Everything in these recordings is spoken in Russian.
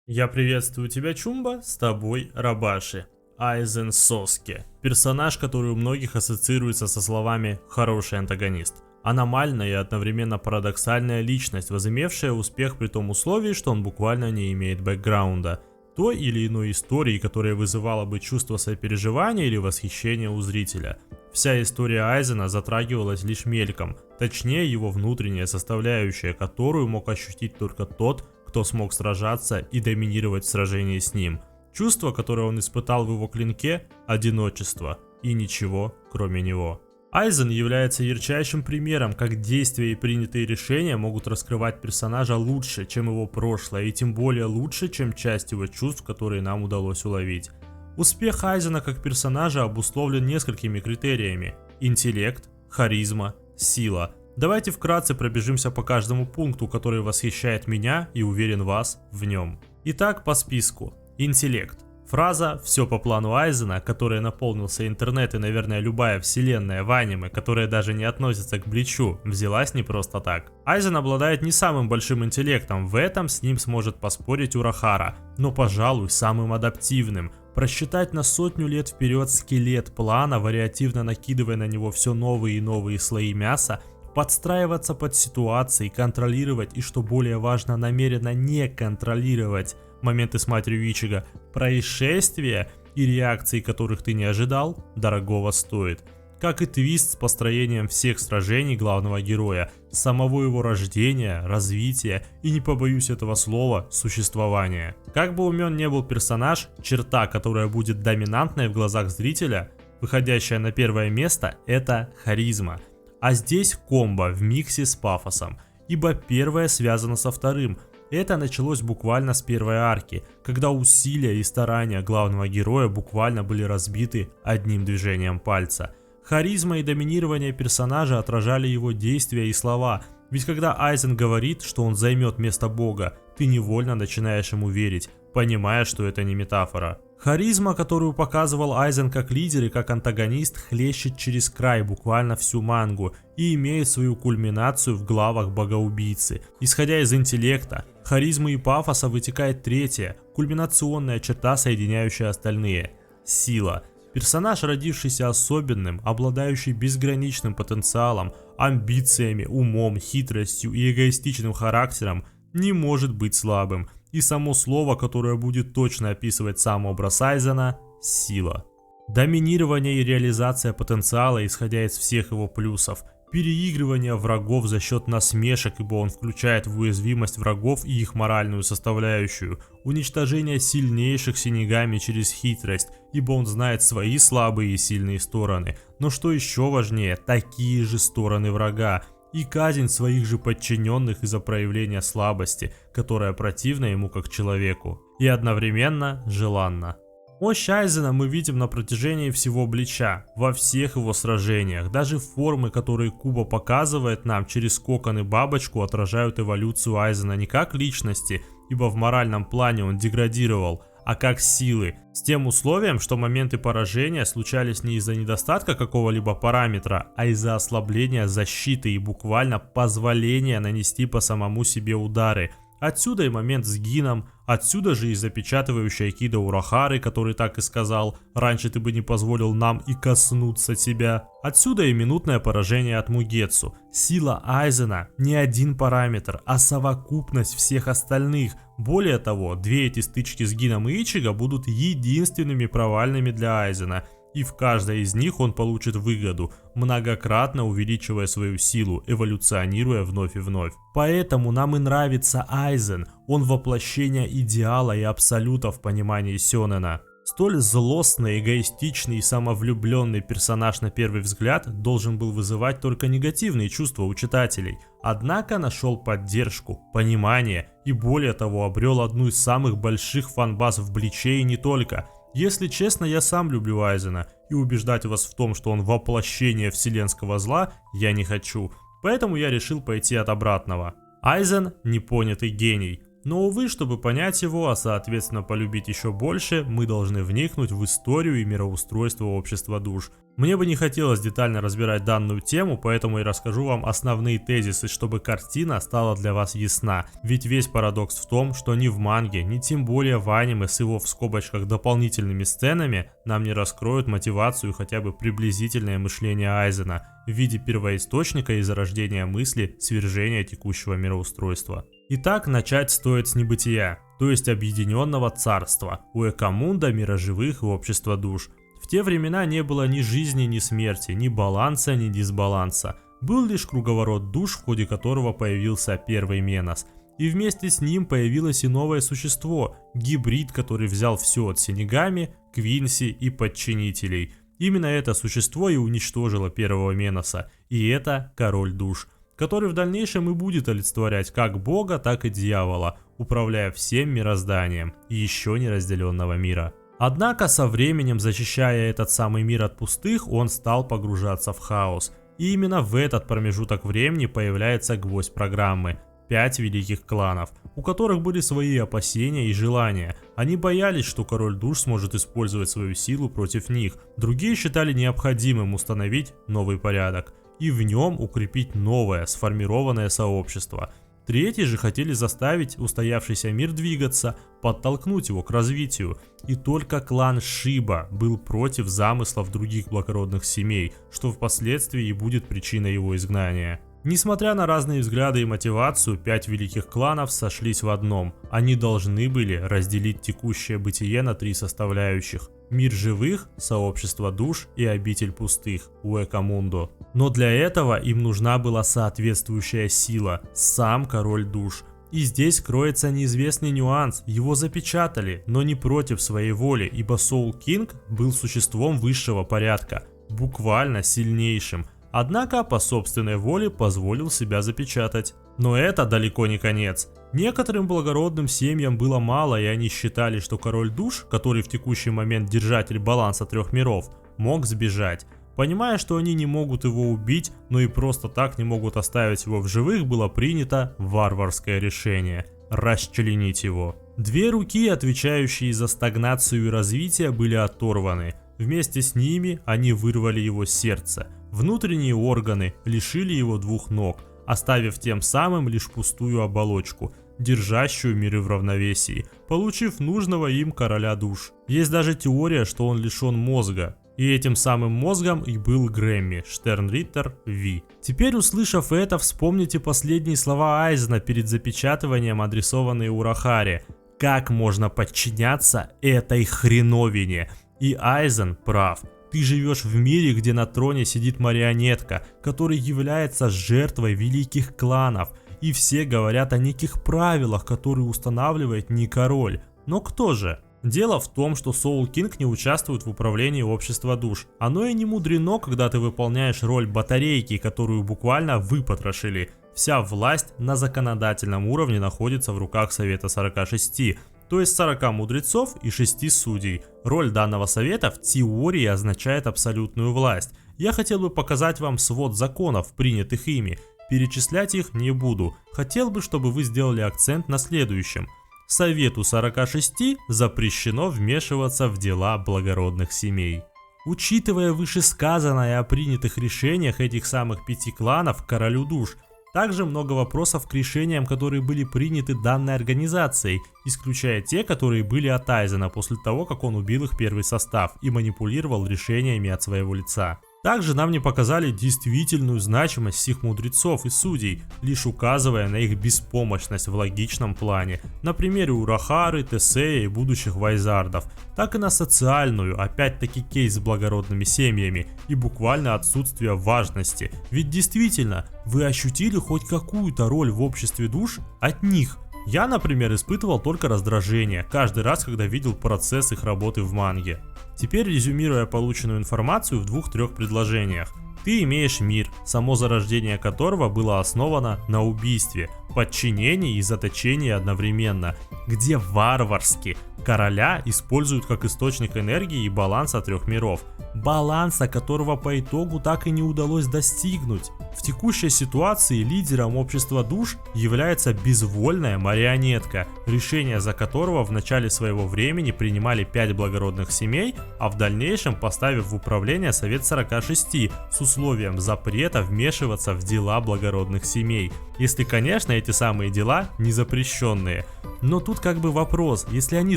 Я приветствую тебя, Чумба, с тобой Рабаши. Айзен Соске. Персонаж, который у многих ассоциируется со словами «хороший антагонист». Аномальная и одновременно парадоксальная личность, возымевшая успех при том условии, что он буквально не имеет бэкграунда. Той или иной истории, которая вызывала бы чувство сопереживания или восхищения у зрителя. Вся история Айзена затрагивалась лишь мельком, точнее его внутренняя составляющая, которую мог ощутить только тот, кто смог сражаться и доминировать в сражении с ним. Чувство, которое он испытал в его клинке – одиночество и ничего, кроме него. Айзен является ярчайшим примером, как действия и принятые решения могут раскрывать персонажа лучше, чем его прошлое, и тем более лучше, чем часть его чувств, которые нам удалось уловить. Успех Айзена как персонажа обусловлен несколькими критериями – интеллект, харизма, сила. Давайте вкратце пробежимся по каждому пункту, который восхищает меня и уверен вас в нем. Итак, по списку. Интеллект. Фраза «все по плану Айзена», которой наполнился интернет и, наверное, любая вселенная в аниме, которая даже не относится к Бличу, взялась не просто так. Айзен обладает не самым большим интеллектом, в этом с ним сможет поспорить Урахара, но, пожалуй, самым адаптивным. Просчитать на 100 лет вперед скелет плана, вариативно накидывая на него все новые и новые слои мяса, подстраиваться под ситуации, контролировать и, что более важно, намеренно не контролировать моменты с матерью Ичиго, происшествия и реакции, которых ты не ожидал, дорогого стоит. Как и твист с построением всех сражений главного героя, самого его рождения, развития и, не побоюсь этого слова, существования. Как бы умен не был персонаж, черта, которая будет доминантной в глазах зрителя, выходящая на первое место, это харизма. А здесь комбо в миксе с пафосом, ибо первое связано со вторым. Это началось буквально с первой арки, когда усилия и старания главного героя буквально были разбиты одним движением пальца. Харизма и доминирование персонажа отражали его действия и слова, ведь когда Айзен говорит, что он займет место бога, ты невольно начинаешь ему верить, понимая, что это не метафора. Харизма, которую показывал Айзен как лидер и как антагонист, хлещет через край буквально всю мангу и имеет свою кульминацию в главах богоубийцы. Исходя из интеллекта, харизмы и пафоса вытекает третья, кульминационная черта, соединяющая остальные – сила. Персонаж, родившийся особенным, обладающий безграничным потенциалом, амбициями, умом, хитростью и эгоистичным характером, не может быть слабым. И само слово, которое будет точно описывать сам образ Айзена – сила. Доминирование и реализация потенциала, исходя из всех его плюсов. Переигрывание врагов за счет насмешек, ибо он включает в уязвимость врагов и их моральную составляющую. Уничтожение сильнейших синегами через хитрость, ибо он знает свои слабые и сильные стороны. Но что еще важнее, такие же стороны врага. И казнь своих же подчиненных из-за проявления слабости, которая противна ему как человеку. И одновременно желанна. Мощь Айзена мы видим на протяжении всего Блича, во всех его сражениях. Даже формы, которые Куба показывает нам через кокон и бабочку, отражают эволюцию Айзена не как личности, ибо в моральном плане он деградировал, а как силы, с тем условием, что моменты поражения случались не из-за недостатка какого-либо параметра, а из-за ослабления защиты и буквально позволения нанести по самому себе удары. Отсюда и момент с Гином, отсюда же и запечатывающая кида Урахары, который так и сказал: «Раньше ты бы не позволил нам и коснуться тебя». Отсюда и минутное поражение от Мугетсу. Сила Айзена не один параметр, а совокупность всех остальных. Более того, две эти стычки с Гином и Ичиго будут единственными провальными для Айзена. И в каждой из них он получит выгоду, многократно увеличивая свою силу, эволюционируя вновь и вновь. Поэтому нам и нравится Айзен, он воплощение идеала и абсолюта в понимании сёнэна. Столь злостный, эгоистичный и самовлюбленный персонаж на первый взгляд должен был вызывать только негативные чувства у читателей. Однако нашел поддержку, понимание и, более того, обрел одну из самых больших фанбаз в Бличе и не только. Если честно, я сам люблю Айзена, и убеждать вас в том, что он воплощение вселенского зла, я не хочу. Поэтому я решил пойти от обратного. Айзен – непонятый гений. Но, увы, чтобы понять его, а соответственно полюбить еще больше, мы должны вникнуть в историю и мироустройство общества душ. Мне бы не хотелось детально разбирать данную тему, поэтому я расскажу вам основные тезисы, чтобы картина стала для вас ясна. Ведь весь парадокс в том, что ни в манге, ни тем более в аниме с его в скобочках дополнительными сценами нам не раскроют мотивацию и хотя бы приблизительное мышление Айзена в виде первоисточника и зарождения мысли свержения текущего мироустройства. Итак, начать стоит с небытия, то есть объединенного царства, Уэкамунда, мира живых и общества душ. В те времена не было ни жизни, ни смерти, ни баланса, ни дисбаланса. Был лишь круговорот душ, в ходе которого появился первый Менос. И вместе с ним появилось и новое существо, гибрид, который взял все от Синигами, Квинси и подчинителей. Именно это существо и уничтожило первого Меноса, и это король душ, который в дальнейшем и будет олицетворять как бога, так и дьявола, управляя всем мирозданием и еще не разделенного мира. Однако со временем, защищая этот самый мир от пустых, он стал погружаться в хаос. И именно в этот промежуток времени появляется гвоздь программы – 5 великих кланов, у которых были свои опасения и желания. Они боялись, что король душ сможет использовать свою силу против них. Другие считали необходимым установить новый порядок и в нем укрепить новое, сформированное сообщество. Третьи же хотели заставить устоявшийся мир двигаться, подтолкнуть его к развитию. И только клан Шиба был против замыслов других благородных семей, что впоследствии и будет причиной его изгнания. Несмотря на разные взгляды и мотивацию, 5 великих кланов сошлись в одном. Они должны были разделить текущее бытие на 3 составляющих. Мир живых, сообщество душ и обитель пустых, Уэкамундо. Но для этого им нужна была соответствующая сила, сам король душ. И здесь кроется неизвестный нюанс, его запечатали, но не против своей воли, ибо Soul King был существом высшего порядка, буквально сильнейшим. Однако по собственной воле позволил себя запечатать. Но это далеко не конец. Некоторым благородным семьям было мало, и они считали, что король душ, который в текущий момент держатель баланса 3 миров, мог сбежать. Понимая, что они не могут его убить, но и просто так не могут оставить его в живых, было принято варварское решение – расчленить его. 2 руки, отвечающие за стагнацию и развитие, были оторваны. Вместе с ними они вырвали его сердце. Внутренние органы лишили его 2 ног, оставив тем самым лишь пустую оболочку, держащую миры в равновесии, получив нужного им короля душ. Есть даже теория, что он лишен мозга. И этим самым мозгом и был Грэмми, Штернриттер Ви. Теперь, услышав это, вспомните последние слова Айзена перед запечатыванием, адресованные Урахаре. Как можно подчиняться этой хреновине? И Айзен прав. Ты живешь в мире, где на троне сидит марионетка, который является жертвой великих кланов. И все говорят о неких правилах, которые устанавливает не король. Но кто же? Дело в том, что Soul King не участвует в управлении общества душ. Оно и не мудрено, когда ты выполняешь роль батарейки, которую буквально выпотрошили. Вся власть на законодательном уровне находится в руках Совета 46, то есть 40 мудрецов и 6 судей. Роль данного совета в теории означает абсолютную власть. Я хотел бы показать вам свод законов, принятых ими. Перечислять их не буду. Хотел бы, чтобы вы сделали акцент на следующем. Совету 46 запрещено вмешиваться в дела благородных семей. Учитывая вышесказанное о принятых решениях этих самых 5 кланов королю душ, также много вопросов к решениям, которые были приняты данной организацией, исключая те, которые были от Айзена после того, как он убил их первый состав и манипулировал решениями от своего лица. Также нам не показали действительную значимость всех мудрецов и судей, лишь указывая на их беспомощность в логичном плане, на примере Урахары, Тесея и будущих Вайзардов, так и на социальную, опять-таки кейс с благородными семьями и буквально отсутствие важности, ведь действительно, вы ощутили хоть какую-то роль в обществе душ от них. Я, например, испытывал только раздражение каждый раз, когда видел процесс их работы в манге. Теперь резюмируя полученную информацию в 2-3 предложениях. Ты имеешь мир, само зарождение которого было основано на убийстве, подчинении и заточении одновременно, где варварски, Короля используют как источник энергии и баланса трех миров, баланса которого по итогу так и не удалось достигнуть. В текущей ситуации лидером общества душ является безвольная марионетка, решение за которого в начале своего времени принимали 5 благородных семей, а в дальнейшем поставив в управление Совет 46 с условием запрета вмешиваться в дела благородных семей, если, конечно, эти самые дела не запрещенные. Но тут как бы вопрос, если они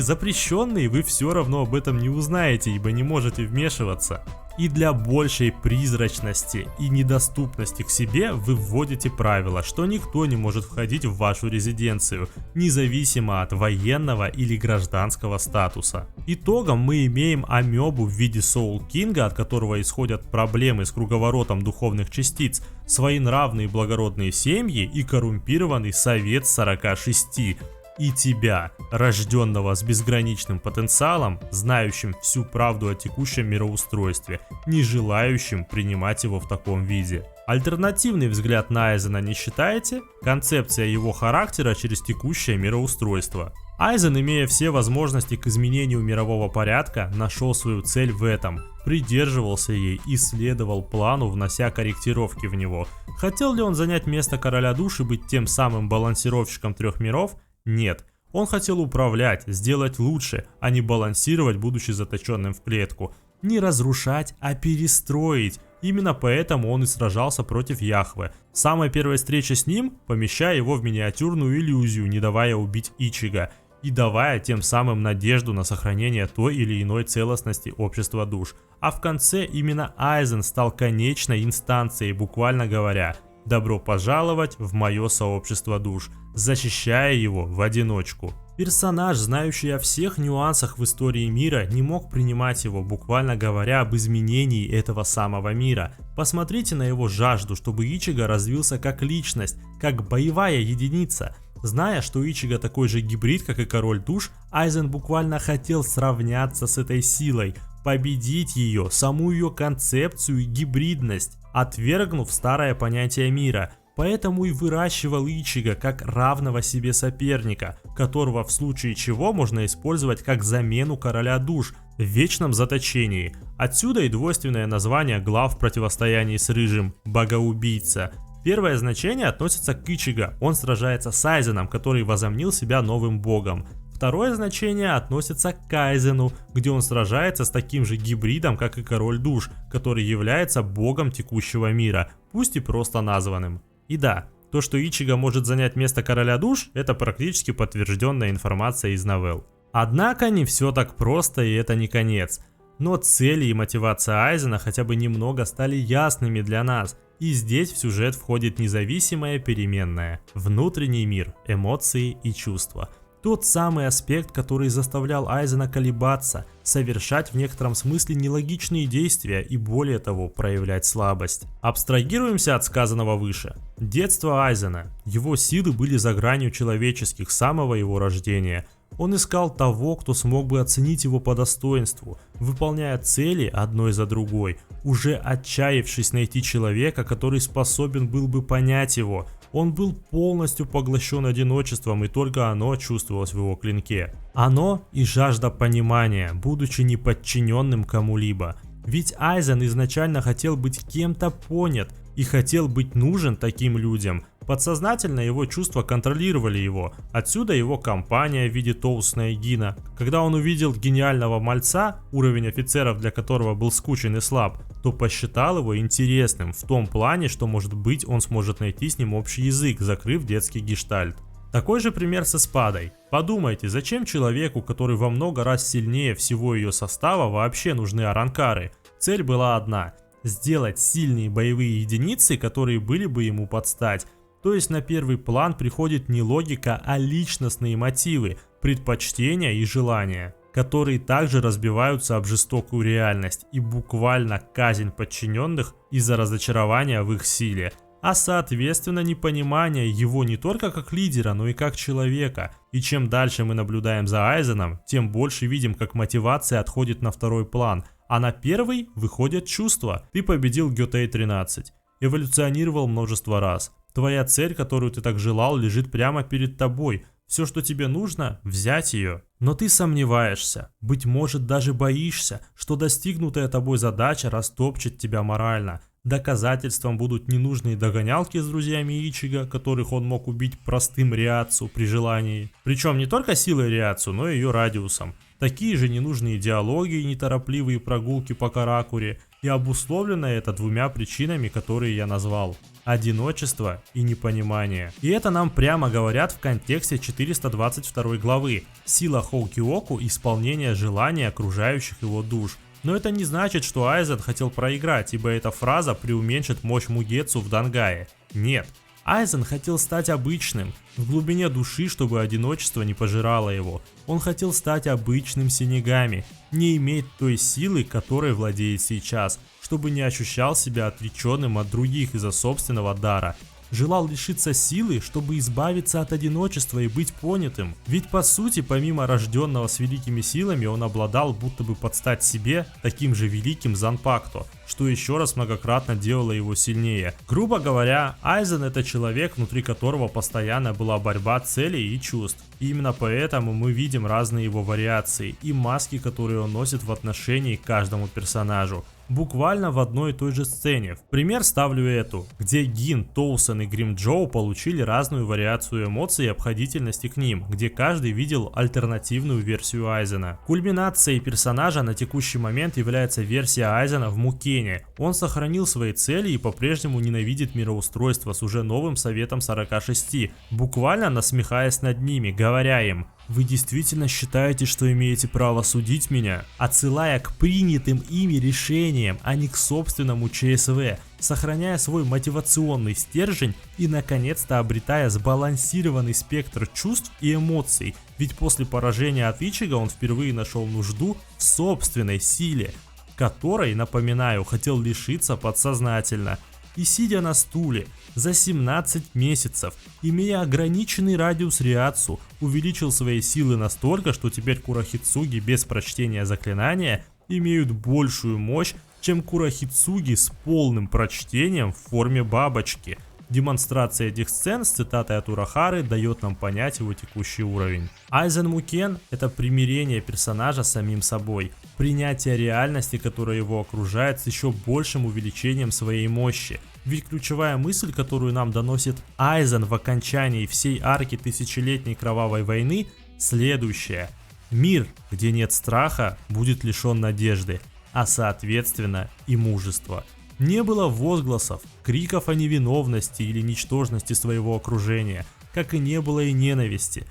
запрещенные, вы все равно об этом не узнаете, ибо не можете вмешиваться. И для большей призрачности и недоступности к себе вы вводите правило, что никто не может входить в вашу резиденцию, независимо от военного или гражданского статуса. Итогом мы имеем амебу в виде Soul King, от которого исходят проблемы с круговоротом духовных частиц, своенравные благородные семьи и коррумпированный Совет 46. И тебя, рожденного с безграничным потенциалом, знающим всю правду о текущем мироустройстве, не желающим принимать его в таком виде. Альтернативный взгляд на Айзена не считаете? Концепция его характера через текущее мироустройство. Айзен, имея все возможности к изменению мирового порядка, нашел свою цель в этом, придерживался ей и следовал плану, внося корректировки в него. Хотел ли он занять место короля душ и быть тем самым балансировщиком трех миров? Нет, он хотел управлять, сделать лучше, а не балансировать, будучи заточенным в клетку. Не разрушать, а перестроить. Именно поэтому он и сражался против Яхве. Самая первая встреча с ним, помещая его в миниатюрную иллюзию, не давая убить Ичига, и давая тем самым надежду на сохранение той или иной целостности общества душ. А в конце именно Айзен стал конечной инстанцией, буквально говоря: «Добро пожаловать в мое сообщество душ», защищая его в одиночку. Персонаж, знающий о всех нюансах в истории мира, не мог принимать его, буквально говоря об изменении этого самого мира. Посмотрите на его жажду, чтобы Ичига развился как личность, как боевая единица. Зная, что Ичига такой же гибрид, как и король душ, Айзен буквально хотел сравняться с этой силой, победить ее, саму ее концепцию и гибридность, отвергнув старое понятие мира. Поэтому и выращивал Ичига как равного себе соперника, которого в случае чего можно использовать как замену короля душ в вечном заточении. Отсюда и двойственное название глав в противостоянии с Рыжим – Богоубийца. Первое значение относится к Ичига, он сражается с Айзеном, который возомнил себя новым богом. Второе значение относится к Кайзену, где он сражается с таким же гибридом, как и король душ, который является богом текущего мира, пусть и просто названным. И да, то, что Ичига может занять место короля душ, это практически подтвержденная информация из новелл. Однако не все так просто, и это не конец. Но цели и мотивация Айзена хотя бы немного стали ясными для нас, и здесь в сюжет входит независимая переменная – внутренний мир, эмоции и чувства. Тот самый аспект, который заставлял Айзена колебаться, совершать в некотором смысле нелогичные действия и, более того, проявлять слабость. Абстрагируемся от сказанного выше. Детство Айзена. Его силы были за гранью человеческих с самого его рождения. Он искал того, кто смог бы оценить его по достоинству, выполняя цели одной за другой, уже отчаявшись найти человека, который способен был бы понять его. Он был полностью поглощен одиночеством, и только оно чувствовалось в его клинке. Оно и жажда понимания, будучи неподчиненным кому-либо. Ведь Айзен изначально хотел быть кем-то понят и хотел быть нужен таким людям. Подсознательно его чувства контролировали его, отсюда его компания в виде Тоусна и Гина. Когда он увидел гениального мальца, уровень офицеров для которого был скучен и слаб, то посчитал его интересным в том плане, что, может быть, он сможет найти с ним общий язык, закрыв детский гештальт. Такой же пример с Эспадой. Подумайте, зачем человеку, который во много раз сильнее всего ее состава, вообще нужны аранкары? Цель была одна – сделать сильные боевые единицы, которые были бы ему под стать. То есть на первый план приходит не логика, а личностные мотивы, предпочтения и желания, которые также разбиваются об жестокую реальность и буквально казнь подчиненных из-за разочарования в их силе, а соответственно непонимание его не только как лидера, но и как человека. И чем дальше мы наблюдаем за Айзеном, тем больше видим, как мотивация отходит на второй план, а на первый выходят чувства. Ты победил Гётей-13, эволюционировал множество раз. Твоя цель, которую ты так желал, лежит прямо перед тобой. Все, что тебе нужно, взять ее. Но ты сомневаешься, быть может даже боишься, что достигнутая тобой задача растопчет тебя морально. Доказательством будут ненужные догонялки с друзьями Ичиго, которых он мог убить простым Риацу при желании. Причем не только силой Риацу, но и ее радиусом. Такие же ненужные диалоги и неторопливые прогулки по Каракуре, и обусловлено это двумя причинами, которые я назвал. Одиночество и непонимание. И это нам прямо говорят в контексте 422 главы. Сила Хоукиоку – исполнение желаний окружающих его душ. Но это не значит, что Айзен хотел проиграть, ибо эта фраза преуменьшит мощь Мугецу в Дангае. Нет. Айзен хотел стать обычным, в глубине души, чтобы одиночество не пожирало его. Он хотел стать обычным синегами, не иметь той силы, которой владеет сейчас, чтобы не ощущал себя отреченным от других из-за собственного дара. Желал лишиться силы, чтобы избавиться от одиночества и быть понятым. Ведь по сути, помимо рожденного с великими силами, он обладал будто бы под стать себе таким же великим Занпакто, что еще раз многократно делало его сильнее. Грубо говоря, Айзен — это человек, внутри которого постоянно была борьба целей и чувств. И именно поэтому мы видим разные его вариации и маски, которые он носит в отношении к каждому персонажу. Буквально в одной и той же сцене. В пример ставлю эту, где Гин, Тоусон и Гримджоу получили разную вариацию эмоций и обходительности к ним, где каждый видел альтернативную версию Айзена. Кульминацией персонажа на текущий момент является версия Айзена в Мукене. Он сохранил свои цели и по-прежнему ненавидит мироустройство с уже новым Советом 46, буквально насмехаясь над ними, говоря им: «Вы действительно считаете, что имеете право судить меня?» Отсылая к принятым ими решениям, а не к собственному ЧСВ, сохраняя свой мотивационный стержень и наконец-то обретая сбалансированный спектр чувств и эмоций, ведь после поражения от Ичиго он впервые нашел нужду в собственной силе, которой, напоминаю, хотел лишиться подсознательно. И сидя на стуле за 17 месяцев, имея ограниченный радиус Риацу, увеличил свои силы настолько, что теперь Курохицуги без прочтения заклинания имеют большую мощь, чем Курохицуги с полным прочтением в форме бабочки. Демонстрация этих сцен с цитатой от Урахары дает нам понять его текущий уровень. Айзен Мукен — это примирение персонажа с самим собой, принятие реальности, которая его окружает, с еще большим увеличением своей мощи. Ведь ключевая мысль, которую нам доносит Айзен в окончании всей арки тысячелетней кровавой войны, следующая: мир, где нет страха, будет лишен надежды, а соответственно и мужества. Не было возгласов, криков о невиновности или ничтожности своего окружения, как и не было и ненависти.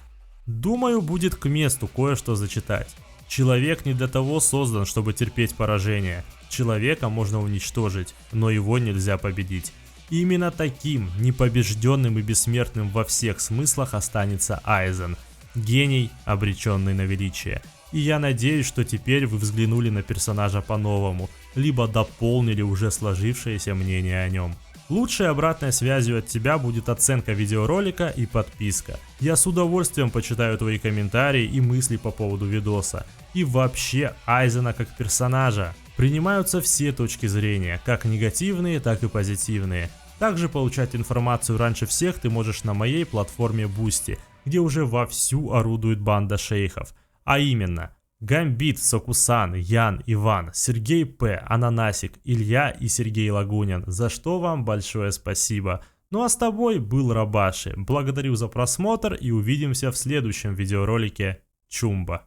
Думаю, будет к месту кое-что зачитать. Человек не для того создан, чтобы терпеть поражение. Человека можно уничтожить, но его нельзя победить. И именно таким, непобежденным и бессмертным во всех смыслах останется Айзен. Гений, обреченный на величие. И я надеюсь, что теперь вы взглянули на персонажа по-новому, либо дополнили уже сложившееся мнение о нем. Лучшей обратной связью от тебя будет оценка видеоролика и подписка. Я с удовольствием почитаю твои комментарии и мысли по поводу видоса. И вообще Айзена как персонажа. Принимаются все точки зрения, как негативные, так и позитивные. Также получать информацию раньше всех ты можешь на моей платформе Boosty, где уже вовсю орудует банда шейхов. А именно: Гамбит, Сокусан, Ян, Иван, Сергей П, Ананасик, Илья и Сергей Лагунин, за что вам большое спасибо. Ну а с тобой был Рабаши. Благодарю за просмотр и увидимся в следующем видеоролике. Чумба.